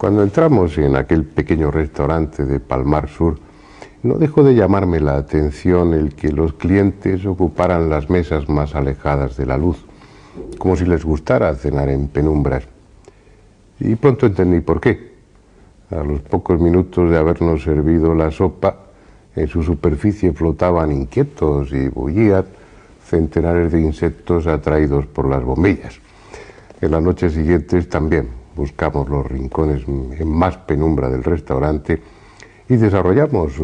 Cuando entramos en aquel pequeño restaurante de Palmar Sur, no dejó de llamarme la atención el que los clientes ocuparan las mesas más alejadas de la luz, como si les gustara cenar en penumbras. Y pronto entendí por qué. A los pocos minutos de habernos servido la sopa, en su superficie flotaban inquietos y bullían centenares de insectos atraídos por las bombillas. En las noches siguientes también buscamos los rincones en más penumbra del restaurante y desarrollamos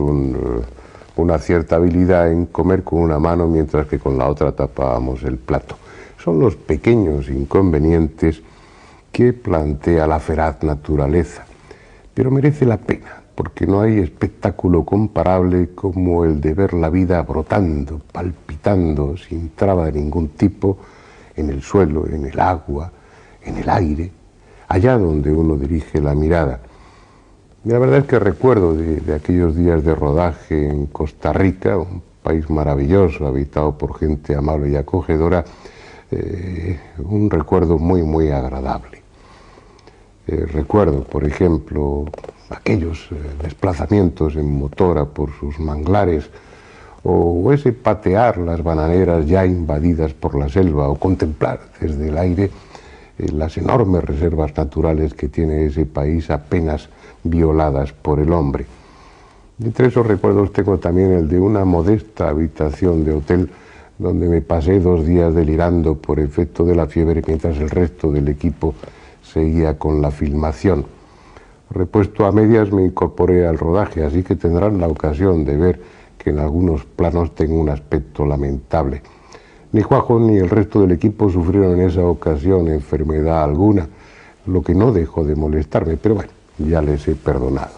una cierta habilidad en comer con una mano mientras que con la otra tapábamos el plato. Son los pequeños inconvenientes que plantea la feraz naturaleza, pero merece la pena, porque no hay espectáculo comparable como el de ver la vida brotando, palpitando, sin traba de ningún tipo, en el suelo, en el agua, en el aire, allá donde uno dirige la mirada. Y la verdad es que recuerdo de aquellos días de rodaje en Costa Rica, un país maravilloso, habitado por gente amable y acogedora, un recuerdo muy, muy agradable. Recuerdo, por ejemplo, aquellos desplazamientos en motora por sus manglares, o ese patear las bananeras ya invadidas por la selva, o contemplar desde el aire las enormes reservas naturales que tiene ese país apenas violadas por el hombre. Entre esos recuerdos tengo también el de una modesta habitación de hotel donde me pasé 2 días delirando por efecto de la fiebre mientras el resto del equipo seguía con la filmación. Repuesto a medias me incorporé al rodaje, así que tendrán la ocasión de ver que en algunos planos tengo un aspecto lamentable. Ni Juanjo ni el resto del equipo sufrieron en esa ocasión enfermedad alguna, lo que no dejó de molestarme, pero bueno, ya les he perdonado.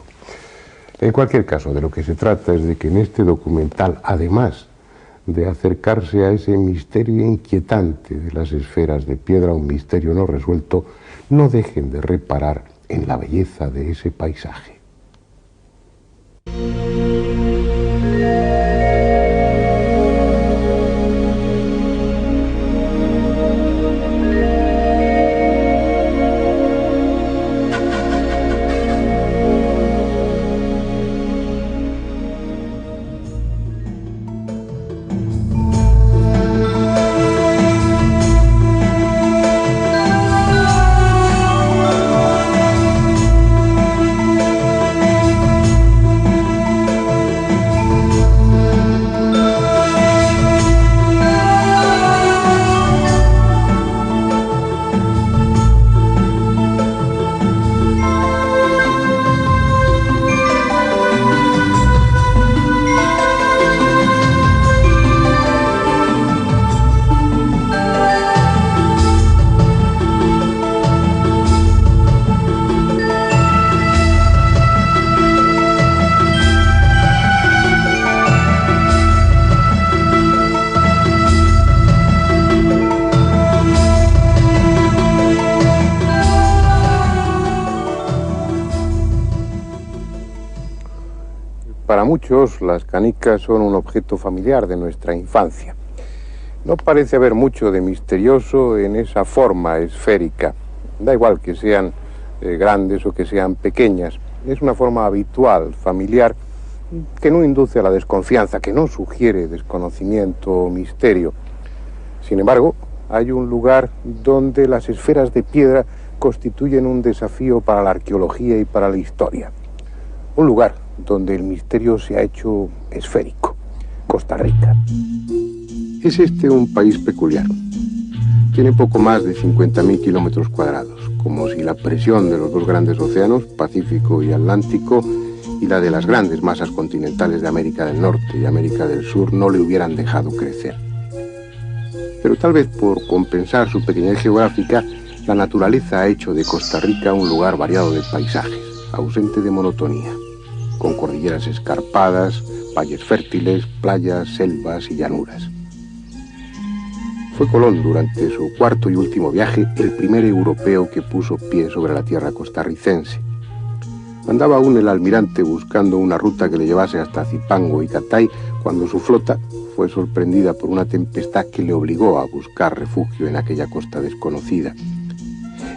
En cualquier caso, de lo que se trata es de que en este documental, además de acercarse a ese misterio inquietante de las esferas de piedra, un misterio no resuelto, no dejen de reparar en la belleza de ese paisaje. Para muchos, las canicas son un objeto familiar de nuestra infancia. No parece haber mucho de misterioso en esa forma esférica. Da igual que sean grandes o que sean pequeñas. Es una forma habitual, familiar, que no induce a la desconfianza, que no sugiere desconocimiento o misterio. Sin embargo, hay un lugar donde las esferas de piedra constituyen un desafío para la arqueología y para la historia. Un lugar donde el misterio se ha hecho esférico, Costa Rica. Es este un país peculiar. Tiene poco más de 50.000 kilómetros cuadrados, como si la presión de los 2 grandes océanos, Pacífico y Atlántico, y la de las grandes masas continentales de América del Norte y América del Sur no le hubieran dejado crecer. Pero tal vez por compensar su pequeñez geográfica, la naturaleza ha hecho de Costa Rica un lugar variado de paisajes, ausente de monotonía, con cordilleras escarpadas, valles fértiles, playas, selvas y llanuras. Fue Colón, durante su 4º y último viaje, el primer europeo que puso pie sobre la tierra costarricense. Andaba aún el almirante buscando una ruta que le llevase hasta Zipango y Catay, cuando su flota fue sorprendida por una tempestad que le obligó a buscar refugio en aquella costa desconocida.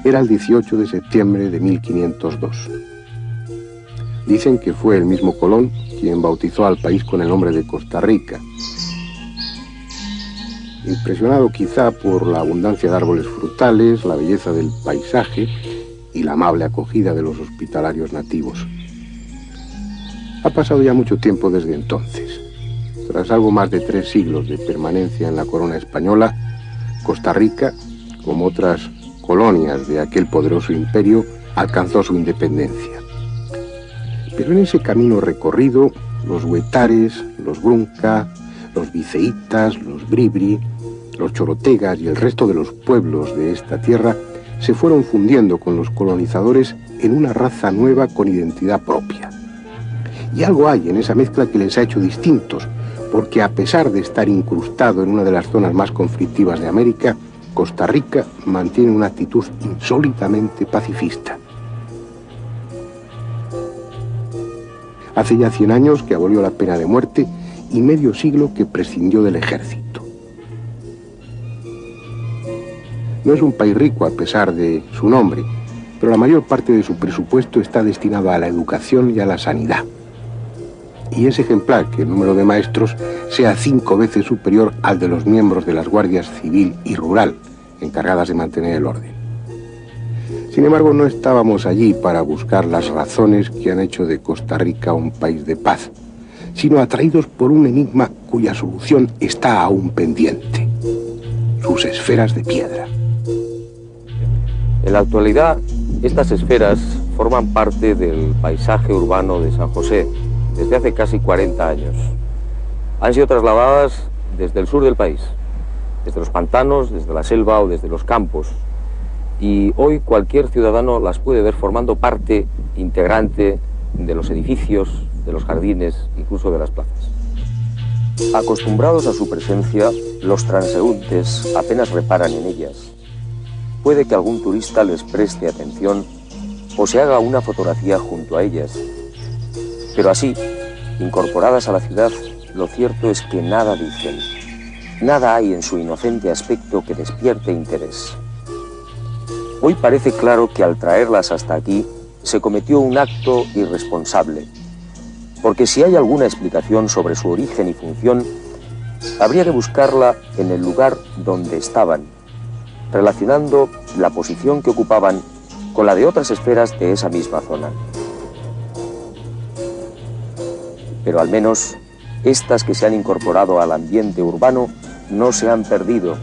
Era el 18 de septiembre de 1502. Dicen que fue el mismo Colón quien bautizó al país con el nombre de Costa Rica. Impresionado quizá por la abundancia de árboles frutales, la belleza del paisaje y la amable acogida de los hospitalarios nativos. Ha pasado ya mucho tiempo desde entonces. Tras algo más de 3 siglos de permanencia en la corona española, Costa Rica, como otras colonias de aquel poderoso imperio, alcanzó su independencia. Pero en ese camino recorrido, los huetares, los grunca, los viceitas, los bribri, los chorotegas y el resto de los pueblos de esta tierra se fueron fundiendo con los colonizadores en una raza nueva con identidad propia. Y algo hay en esa mezcla que les ha hecho distintos, porque a pesar de estar incrustado en una de las zonas más conflictivas de América, Costa Rica mantiene una actitud insólitamente pacifista. Hace ya 100 años que abolió la pena de muerte y medio siglo que prescindió del ejército. No es un país rico a pesar de su nombre, pero la mayor parte de su presupuesto está destinado a la educación y a la sanidad. Y es ejemplar que el número de maestros sea 5 veces superior al de los miembros de las guardias civil y rural, encargadas de mantener el orden. Sin embargo, no estábamos allí para buscar las razones que han hecho de Costa Rica un país de paz, sino atraídos por un enigma cuya solución está aún pendiente: sus esferas de piedra. En la actualidad, estas esferas forman parte del paisaje urbano de San José desde hace casi 40 años. Han sido trasladadas desde el sur del país, desde los pantanos, desde la selva o desde los campos. Y hoy cualquier ciudadano las puede ver formando parte integrante de los edificios, de los jardines, incluso de las plazas. Acostumbrados a su presencia, los transeúntes apenas reparan en ellas. Puede que algún turista les preste atención o se haga una fotografía junto a ellas. Pero así, incorporadas a la ciudad, lo cierto es que nada dicen. Nada hay en su inocente aspecto que despierte interés. Hoy parece claro que al traerlas hasta aquí se cometió un acto irresponsable, porque si hay alguna explicación sobre su origen y función, habría que buscarla en el lugar donde estaban, relacionando la posición que ocupaban con la de otras esferas de esa misma zona. Pero al menos estas que se han incorporado al ambiente urbano no se han perdido,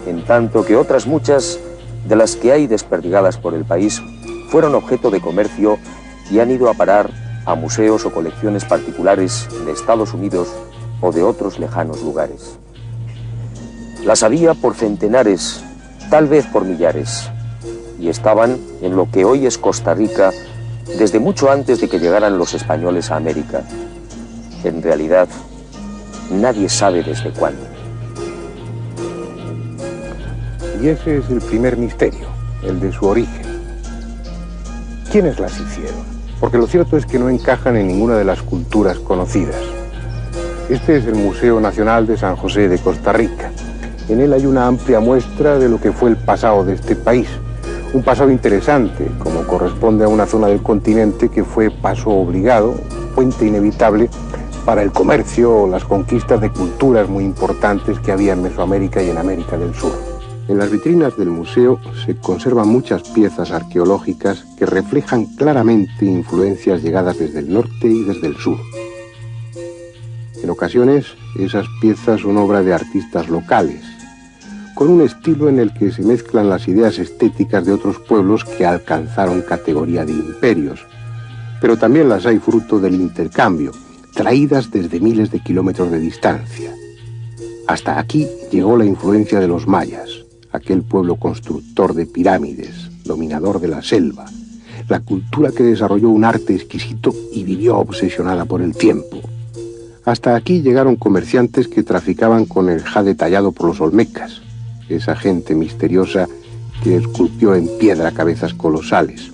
en tanto que otras muchas de las que hay desperdigadas por el país fueron objeto de comercio y han ido a parar a museos o colecciones particulares de Estados Unidos o de otros lejanos lugares. Las había por centenares, tal vez por millares, y estaban en lo que hoy es Costa Rica desde mucho antes de que llegaran los españoles a América. En realidad, nadie sabe desde cuándo. Y ese es el primer misterio, el de su origen. ¿Quiénes las hicieron? Porque lo cierto es que no encajan en ninguna de las culturas conocidas. Este es el Museo Nacional de San José de Costa Rica. En él hay una amplia muestra de lo que fue el pasado de este país. Un pasado interesante, como corresponde a una zona del continente que fue paso obligado, puente inevitable para el comercio o las conquistas de culturas muy importantes que había en Mesoamérica y en América del Sur. En las vitrinas del museo se conservan muchas piezas arqueológicas que reflejan claramente influencias llegadas desde el norte y desde el sur. En ocasiones, esas piezas son obra de artistas locales, con un estilo en el que se mezclan las ideas estéticas de otros pueblos que alcanzaron categoría de imperios, pero también las hay fruto del intercambio, traídas desde miles de kilómetros de distancia. Hasta aquí llegó la influencia de los mayas, aquel pueblo constructor de pirámides, dominador de la selva, la cultura que desarrolló un arte exquisito y vivió obsesionada por el tiempo. Hasta aquí llegaron comerciantes que traficaban con el jade tallado por los olmecas, esa gente misteriosa que esculpió en piedra cabezas colosales.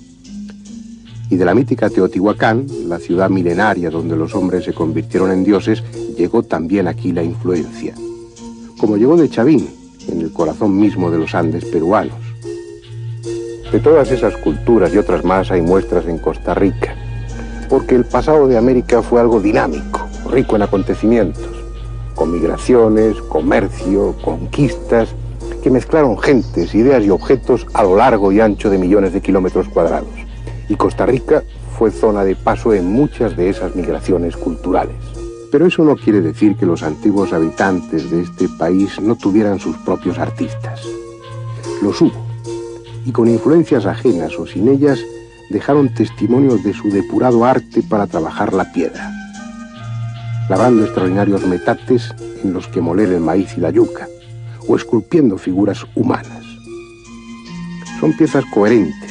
Y de la mítica Teotihuacán, la ciudad milenaria donde los hombres se convirtieron en dioses, llegó también aquí la influencia. Como llegó de Chavín, en el corazón mismo de los Andes peruanos. De todas esas culturas y otras más hay muestras en Costa Rica, porque el pasado de América fue algo dinámico, rico en acontecimientos, con migraciones, comercio, conquistas, que mezclaron gentes, ideas y objetos a lo largo y ancho de millones de kilómetros cuadrados. Y Costa Rica fue zona de paso en muchas de esas migraciones culturales. Pero eso no quiere decir que los antiguos habitantes de este país no tuvieran sus propios artistas. Los hubo, y con influencias ajenas o sin ellas, dejaron testimonio de su depurado arte para trabajar la piedra, labrando extraordinarios metates en los que moler el maíz y la yuca, o esculpiendo figuras humanas. Son piezas coherentes,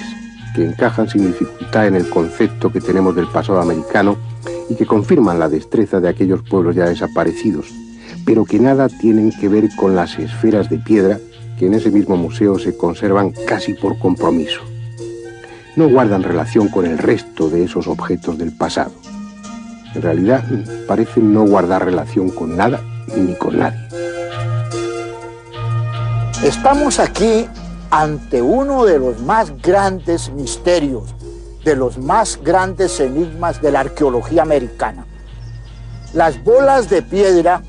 que encajan sin dificultad en el concepto que tenemos del pasado americano y que confirman la destreza de aquellos pueblos ya desaparecidos, pero que nada tienen que ver con las esferas de piedra que en ese mismo museo se conservan casi por compromiso. No guardan relación con el resto de esos objetos del pasado. En realidad, parecen no guardar relación con nada ni con nadie. Estamos aquí ante uno de los más grandes misterios, de los más grandes enigmas de la arqueología americana. Las bolas de piedra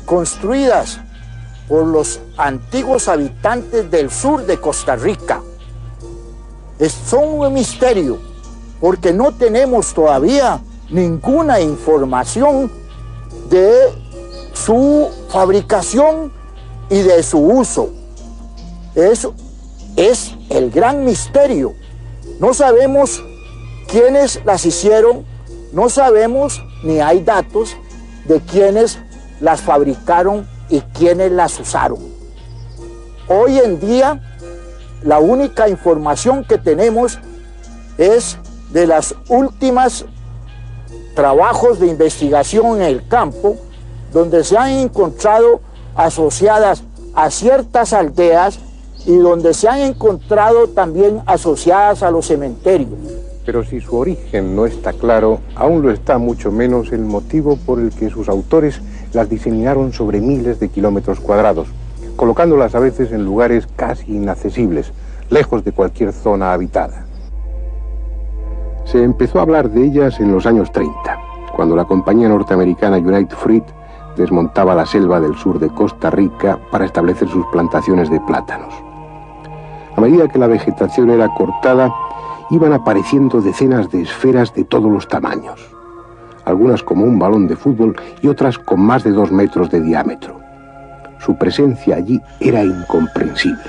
construidas por los antiguos habitantes del sur de Costa Rica son un misterio, porque no tenemos todavía ninguna información de su fabricación y de su uso. Eso es el gran misterio. No sabemos quiénes las hicieron, no sabemos ni hay datos de quiénes las fabricaron y quiénes las usaron. Hoy en día, la única información que tenemos es de las últimas trabajos de investigación en el campo, donde se han encontrado asociadas a ciertas aldeas y donde se han encontrado también asociadas a los cementerios. Pero si su origen no está claro, aún lo está mucho menos el motivo por el que sus autores las diseminaron sobre miles de kilómetros cuadrados, colocándolas a veces en lugares casi inaccesibles, lejos de cualquier zona habitada. Se empezó a hablar de ellas en los años 30, cuando la compañía norteamericana United Fruit desmontaba la selva del sur de Costa Rica para establecer sus plantaciones de plátanos. A medida que la vegetación era cortada, iban apareciendo decenas de esferas de todos los tamaños, algunas como un balón de fútbol y otras con más de 2 metros de diámetro. Su presencia allí era incomprensible.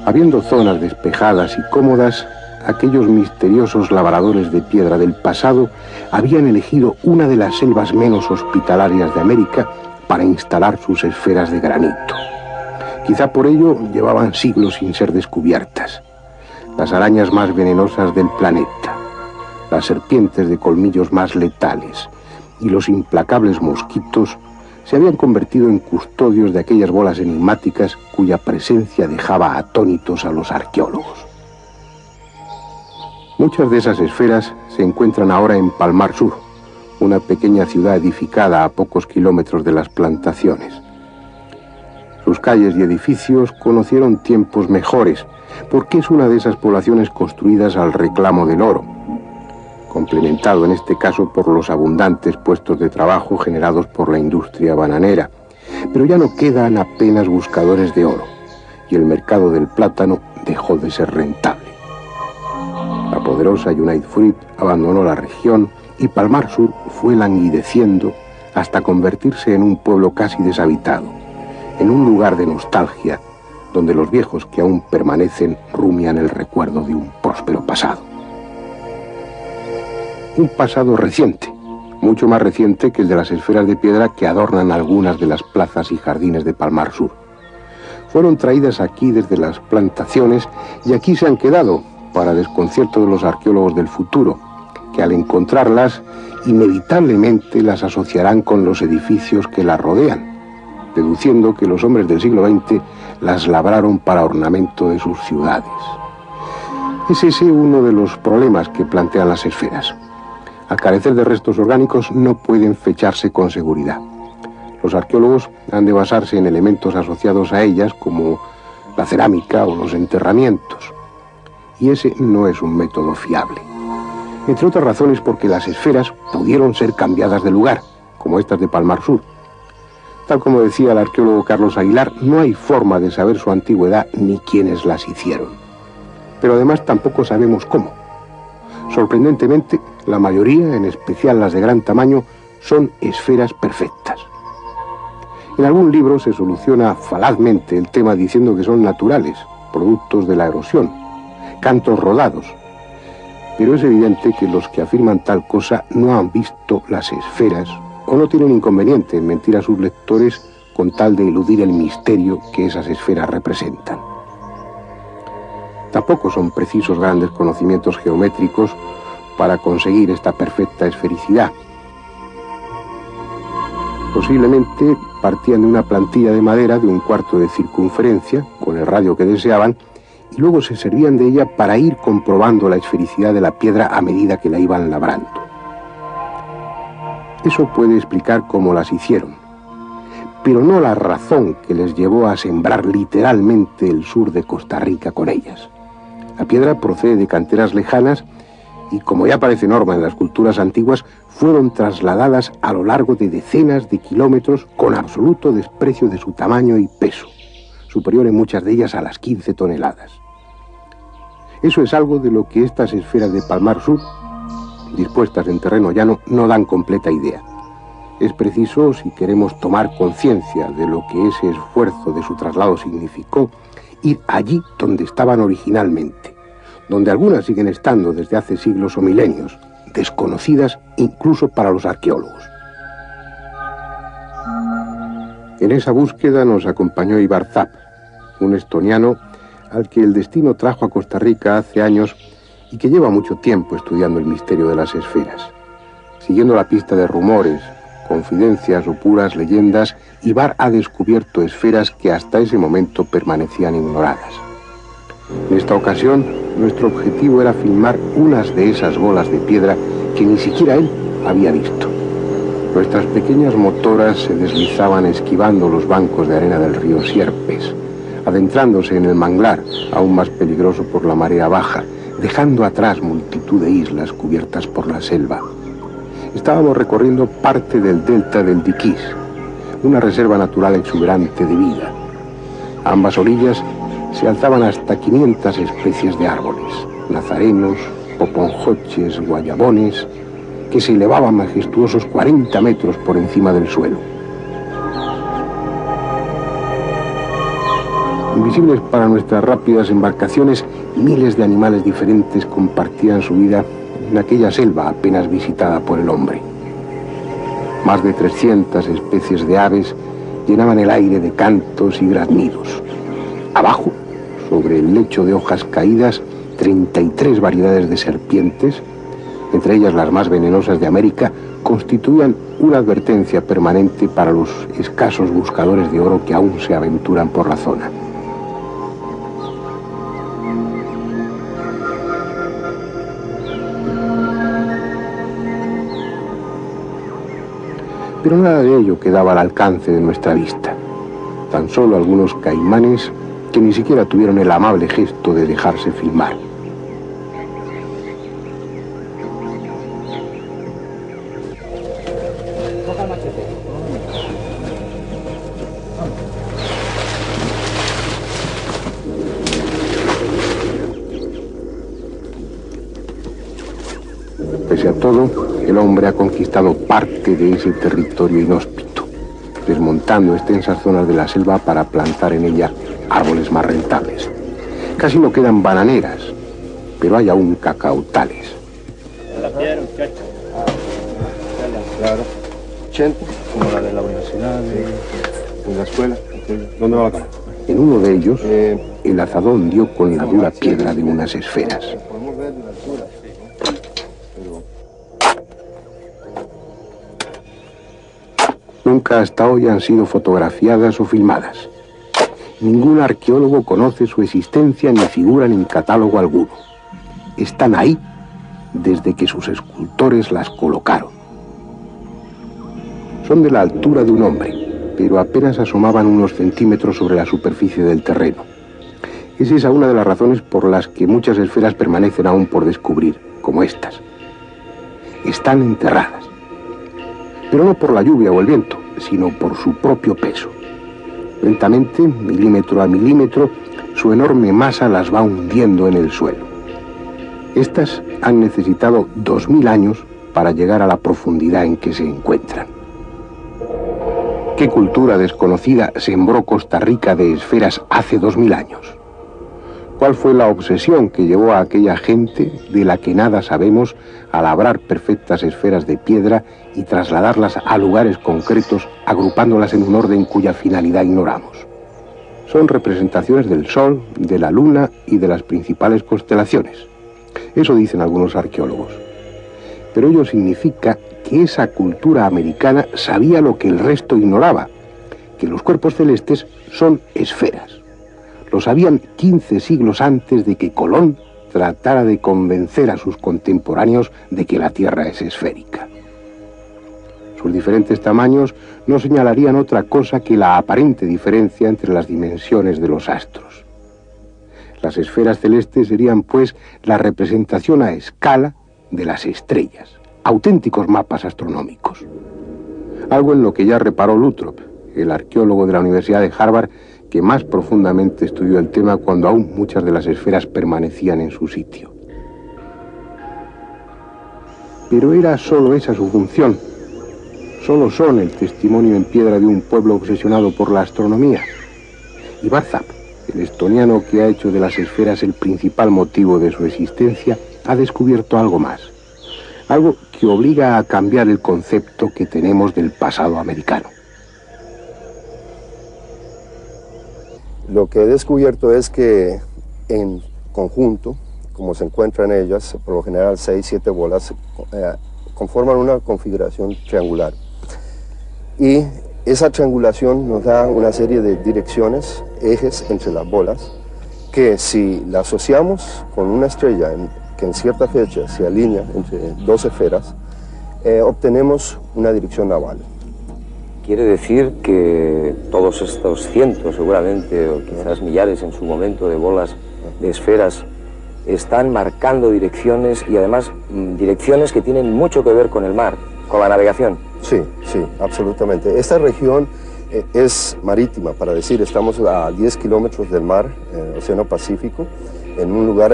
Habiendo zonas despejadas y cómodas, aquellos misteriosos labradores de piedra del pasado habían elegido una de las selvas menos hospitalarias de América para instalar sus esferas de granito. Quizá por ello llevaban siglos sin ser descubiertas. Las arañas más venenosas del planeta, las serpientes de colmillos más letales y los implacables mosquitos se habían convertido en custodios de aquellas bolas enigmáticas cuya presencia dejaba atónitos a los arqueólogos. Muchas de esas esferas se encuentran ahora en Palmar Sur, una pequeña ciudad edificada a pocos kilómetros de las plantaciones. Sus calles y edificios conocieron tiempos mejores, porque es una de esas poblaciones construidas al reclamo del oro, complementado en este caso por los abundantes puestos de trabajo generados por la industria bananera. Pero ya no quedan apenas buscadores de oro, y el mercado del plátano dejó de ser rentable. La poderosa United Fruit abandonó la región y Palmar Sur fue languideciendo hasta convertirse en un pueblo casi deshabitado, en un lugar de nostalgia donde los viejos que aún permanecen rumian el recuerdo de un próspero pasado. Un pasado reciente, mucho más reciente que el de las esferas de piedra que adornan algunas de las plazas y jardines de Palmar Sur. Fueron traídas aquí desde las plantaciones y aquí se han quedado, para desconcierto de los arqueólogos del futuro, que al encontrarlas, inevitablemente las asociarán con los edificios que las rodean, deduciendo que los hombres del siglo XX las labraron para ornamento de sus ciudades. Es ese uno de los problemas que plantean las esferas. Al carecer de restos orgánicos no pueden fecharse con seguridad. Los arqueólogos han de basarse en elementos asociados a ellas, como la cerámica o los enterramientos. Y ese no es un método fiable. Entre otras razones porque las esferas pudieron ser cambiadas de lugar, como estas de Palmar Sur. Tal como decía el arqueólogo Carlos Aguilar, no hay forma de saber su antigüedad ni quiénes las hicieron. Pero además tampoco sabemos cómo. Sorprendentemente, la mayoría, en especial las de gran tamaño, son esferas perfectas. En algún libro se soluciona falazmente el tema diciendo que son naturales, productos de la erosión, cantos rodados. Pero es evidente que los que afirman tal cosa no han visto las esferas o no tienen inconveniente en mentir a sus lectores con tal de eludir el misterio que esas esferas representan. Tampoco son precisos grandes conocimientos geométricos para conseguir esta perfecta esfericidad. Posiblemente partían de una plantilla de madera de 1/4 de circunferencia, con el radio que deseaban, y luego se servían de ella para ir comprobando la esfericidad de la piedra a medida que la iban labrando. Eso puede explicar cómo las hicieron, pero no la razón que les llevó a sembrar literalmente el sur de Costa Rica con ellas. La piedra procede de canteras lejanas y, como ya parece norma en las culturas antiguas, fueron trasladadas a lo largo de decenas de kilómetros con absoluto desprecio de su tamaño y peso, superior en muchas de ellas a las 15 toneladas. Eso es algo de lo que estas esferas de Palmar Sur, dispuestas en terreno llano, no dan completa idea. Es preciso, si queremos tomar conciencia de lo que ese esfuerzo de su traslado significó, ir allí donde estaban originalmente, donde algunas siguen estando desde hace siglos o milenios, desconocidas incluso para los arqueólogos. En esa búsqueda nos acompañó Ibar Zap, un estoniano al que el destino trajo a Costa Rica hace años y que lleva mucho tiempo estudiando el misterio de las esferas. Siguiendo la pista de rumores, confidencias o puras leyendas, Ibar ha descubierto esferas que hasta ese momento permanecían ignoradas. En esta ocasión, nuestro objetivo era filmar unas de esas bolas de piedra que ni siquiera él había visto. Nuestras pequeñas motoras se deslizaban esquivando los bancos de arena del río Sierpes, adentrándose en el manglar, aún más peligroso por la marea baja, dejando atrás multitud de islas cubiertas por la selva. Estábamos recorriendo parte del delta del Diquís, una reserva natural exuberante de vida. A ambas orillas se alzaban hasta 500 especies de árboles, nazarenos, poponjoches, guayabones, que se elevaban majestuosos 40 metros por encima del suelo. Invisibles para nuestras rápidas embarcaciones, miles de animales diferentes compartían su vida en aquella selva apenas visitada por el hombre. Más de 300 especies de aves llenaban el aire de cantos y graznidos. Abajo, sobre el lecho de hojas caídas, 33 variedades de serpientes, entre ellas las más venenosas de América, constituían una advertencia permanente para los escasos buscadores de oro que aún se aventuran por la zona. Pero nada de ello quedaba al alcance de nuestra vista. Tan solo algunos caimanes que ni siquiera tuvieron el amable gesto de dejarse filmar. Pese a todo, el hombre ha conquistado parte de ese territorio inhóspito, desmontando extensas zonas de la selva para plantar en ella árboles más rentables. Casi no quedan bananeras, pero hay aún cacautales. La piedra, muchacho. Claro. 80, como la de la universidad, de la escuela. ¿Dónde va la cama? En uno de ellos, el azadón dio con la dura piedra de unas esferas. Podemos ver de la altura. Nunca hasta hoy han sido fotografiadas o filmadas. Ningún arqueólogo conoce su existencia ni figuran en catálogo alguno. Están ahí desde que sus escultores las colocaron. Son de la altura de un hombre, pero apenas asomaban unos centímetros sobre la superficie del terreno. Es esa una de las razones por las que muchas esferas permanecen aún por descubrir, como estas. Están enterradas, pero no por la lluvia o el viento, sino por su propio peso. Lentamente, milímetro a milímetro, su enorme masa las va hundiendo en el suelo. Estas han necesitado 2000 años para llegar a la profundidad en que se encuentran. ¿Qué cultura desconocida sembró Costa Rica de esferas hace 2000 años? ¿Cuál fue la obsesión que llevó a aquella gente, de la que nada sabemos, a labrar perfectas esferas de piedra y trasladarlas a lugares concretos, agrupándolas en un orden cuya finalidad ignoramos? Son representaciones del Sol, de la Luna y de las principales constelaciones. Eso dicen algunos arqueólogos. Pero ello significa que esa cultura americana sabía lo que el resto ignoraba, que los cuerpos celestes son esferas. Lo sabían 15 siglos antes de que Colón tratara de convencer a sus contemporáneos de que la Tierra es esférica. Sus diferentes tamaños no señalarían otra cosa que la aparente diferencia entre las dimensiones de los astros. Las esferas celestes serían, pues, la representación a escala de las estrellas, auténticos mapas astronómicos. Algo en lo que ya reparó Luttrop, el arqueólogo de la Universidad de Harvard, que más profundamente estudió el tema cuando aún muchas de las esferas permanecían en su sitio. Pero era solo esa su función. Solo son el testimonio en piedra de un pueblo obsesionado por la astronomía. Y Barzap, el estoniano que ha hecho de las esferas el principal motivo de su existencia, ha descubierto algo más. Algo que obliga a cambiar el concepto que tenemos del pasado americano. Lo que he descubierto es que en conjunto, como se encuentran ellas, por lo general 6-7 bolas, conforman una configuración triangular. Y esa triangulación nos da una serie de direcciones, ejes entre las bolas, que si la asociamos con una estrella que en cierta fecha se alinea entre dos esferas, obtenemos una dirección naval. Quiere decir que todos estos cientos, seguramente, o quizás millares en su momento, de bolas, de esferas, están marcando direcciones, y además direcciones que tienen mucho que ver con el mar, con la navegación. Sí, sí, absolutamente. Esta región es marítima, para decir, estamos a 10 kilómetros del mar, Océano Pacífico, en un lugar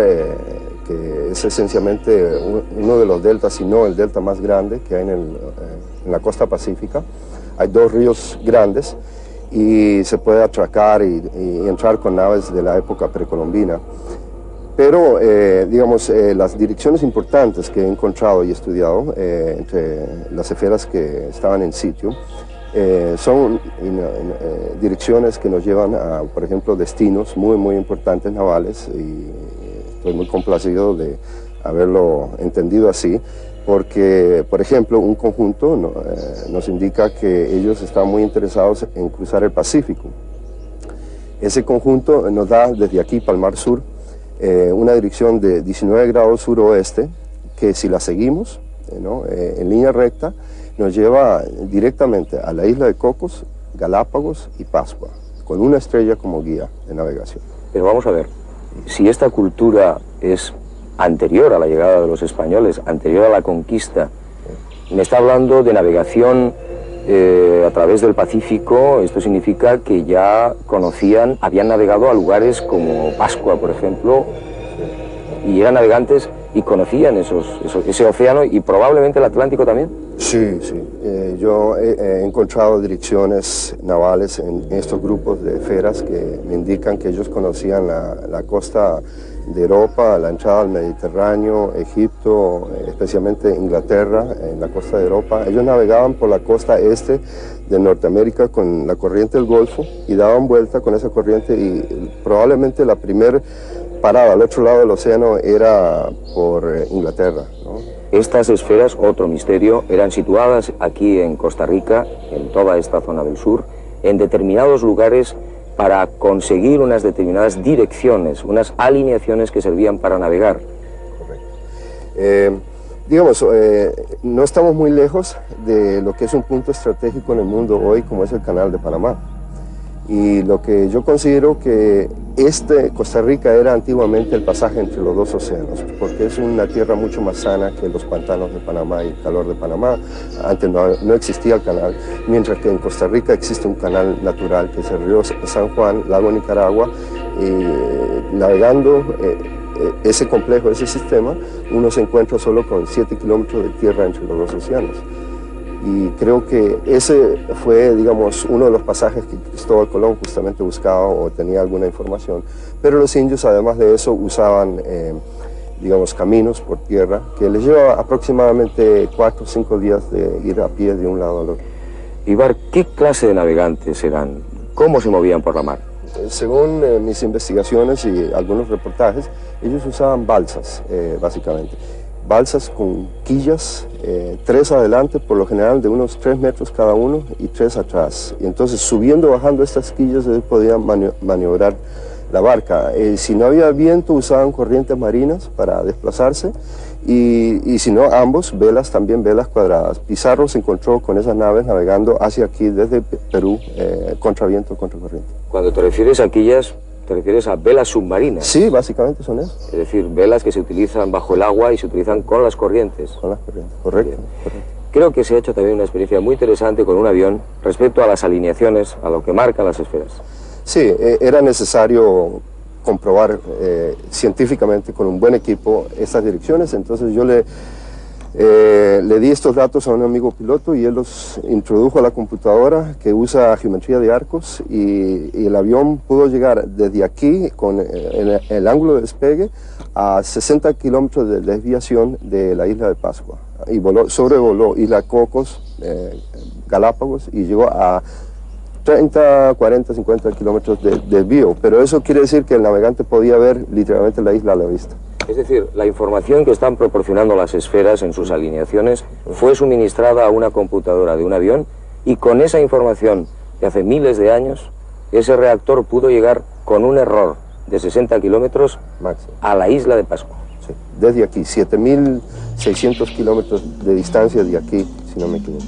que es esencialmente uno de los deltas, si no el delta más grande que hay en la costa pacífica. Hay dos ríos grandes y se puede atracar y entrar con naves de la época precolombina. Pero, digamos, las direcciones importantes que he encontrado y estudiado entre las esferas que estaban en sitio son direcciones que nos llevan a, por ejemplo, destinos muy importantes navales, y estoy muy complacido de haberlo entendido así, porque, por ejemplo, un conjunto nos indica que ellos están muy interesados en cruzar el Pacífico. Ese conjunto nos da desde aquí, Palmar Sur, una dirección de 19 grados suroeste, que si la seguimos en línea recta, nos lleva directamente a la isla de Cocos, Galápagos y Pascua, con una estrella como guía de navegación. Pero vamos a ver, si esta cultura es anterior a la llegada de los españoles, anterior a la conquista, me está hablando de navegación a través del Pacífico. Esto significa que ya conocían, habían navegado a lugares como Pascua, por ejemplo, y eran navegantes y conocían ese océano, y probablemente el Atlántico también. Sí, sí. Yo he encontrado direcciones navales en estos grupos de esferas que me indican que ellos conocían la costa de Europa, la entrada al Mediterráneo, Egipto, especialmente Inglaterra, en la costa de Europa. Ellos navegaban por la costa este de Norteamérica con la corriente del Golfo y daban vuelta con esa corriente, y probablemente la primera parada al otro lado del océano era por Inglaterra, ¿no? Estas esferas, otro misterio, eran situadas aquí en Costa Rica, en toda esta zona del sur, en determinados lugares para conseguir unas determinadas direcciones, unas alineaciones que servían para navegar. Correcto. Digamos, no estamos muy lejos de lo que es un punto estratégico en el mundo hoy, como es el Canal de Panamá. Y lo que yo considero que Costa Rica era antiguamente el pasaje entre los dos océanos, porque es una tierra mucho más sana que los pantanos de Panamá y el calor de Panamá. Antes no existía el canal, mientras que en Costa Rica existe un canal natural, que es el río San Juan, lago Nicaragua, y navegando ese complejo, ese sistema, uno se encuentra solo con 7 kilómetros de tierra entre los dos océanos. Y creo que ese fue, digamos, uno de los pasajes que Cristóbal Colón justamente buscaba o tenía alguna información. Pero los indios, además de eso, usaban, digamos, caminos por tierra que les lleva aproximadamente 4 o 5 días de ir a pie de un lado al otro. Ibar, ¿qué clase de navegantes eran? ¿Cómo se movían por la mar? Según mis investigaciones y algunos reportajes, ellos usaban balsas, básicamente. Balsas con quillas, 3 adelante, por lo general de unos 3 metros cada uno y 3 atrás. Y entonces, subiendo o bajando estas quillas, ellos podían maniobrar la barca. Si no había viento, usaban corrientes marinas para desplazarse, y si no, ambos, velas, también velas cuadradas. Pizarro se encontró con esas naves navegando hacia aquí, desde Perú, contra viento, contra corriente. Cuando te refieres a quillas, ¿te refieres a velas submarinas? Sí, básicamente son eso. Es decir, velas que se utilizan bajo el agua y se utilizan con las corrientes. Con las corrientes, correcto. Creo que se ha hecho también una experiencia muy interesante con un avión respecto a las alineaciones, a lo que marcan las esferas. Sí, era necesario comprobar científicamente con un buen equipo estas direcciones, entonces yo le di estos datos a un amigo piloto y él los introdujo a la computadora que usa geometría de arcos, y el avión pudo llegar desde aquí con el ángulo de despegue a 60 kilómetros de desviación de la isla de Pascua, y sobrevoló Isla Cocos, Galápagos, y llegó a 30, 40, 50 kilómetros de desvío, pero eso quiere decir que el navegante podía ver literalmente la isla a la vista. Es decir, la información que están proporcionando las esferas en sus alineaciones fue suministrada a una computadora de un avión, y con esa información de hace miles de años, ese reactor pudo llegar con un error de 60 kilómetros máximo a la isla de Pascua. Sí, desde aquí, 7.600 kilómetros de distancia de aquí, si no me equivoco.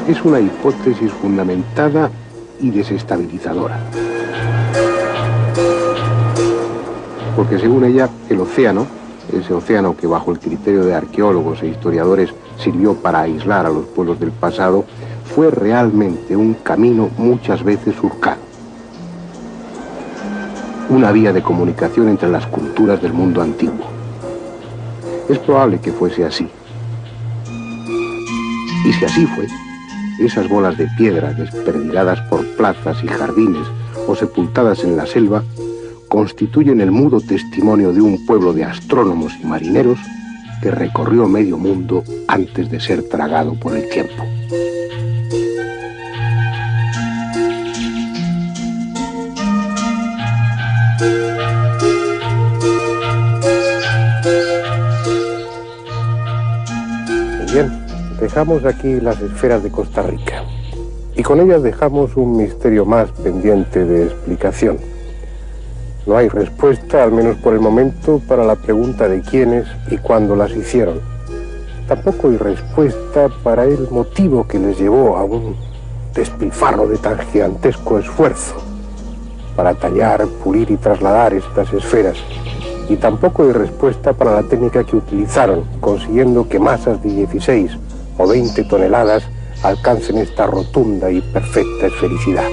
Es una hipótesis fundamentada y desestabilizadora. Porque según ella, el océano, ese océano que bajo el criterio de arqueólogos e historiadores sirvió para aislar a los pueblos del pasado, fue realmente un camino muchas veces surcado. Una vía de comunicación entre las culturas del mundo antiguo. Es probable que fuese así. Y si así fue, esas bolas de piedra desperdigadas por plazas y jardines o sepultadas en la selva constituyen el mudo testimonio de un pueblo de astrónomos y marineros que recorrió medio mundo antes de ser tragado por el tiempo. Bien. Dejamos aquí las esferas de Costa Rica, y con ellas dejamos un misterio más pendiente de explicación. No hay respuesta, al menos por el momento, para la pregunta de quiénes y cuándo las hicieron. Tampoco hay respuesta para el motivo que les llevó a un despilfarro de tan gigantesco esfuerzo para tallar, pulir y trasladar estas esferas. Y tampoco hay respuesta para la técnica que utilizaron, consiguiendo que masas de 16 o 20 toneladas alcancen esta rotunda y perfecta esfericidad.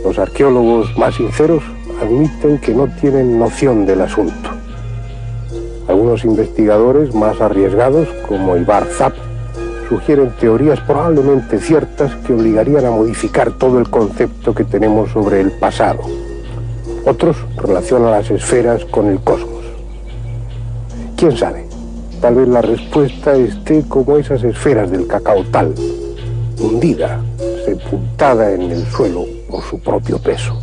Los arqueólogos más sinceros admiten que no tienen noción del asunto. Algunos investigadores más arriesgados, como Ibar Zap, sugieren teorías probablemente ciertas que obligarían a modificar todo el concepto que tenemos sobre el pasado. Otros relacionan las esferas con el cosmos. ¿Quién sabe? Tal vez la respuesta esté como esas esferas del cacaotal, hundida, sepultada en el suelo por su propio peso.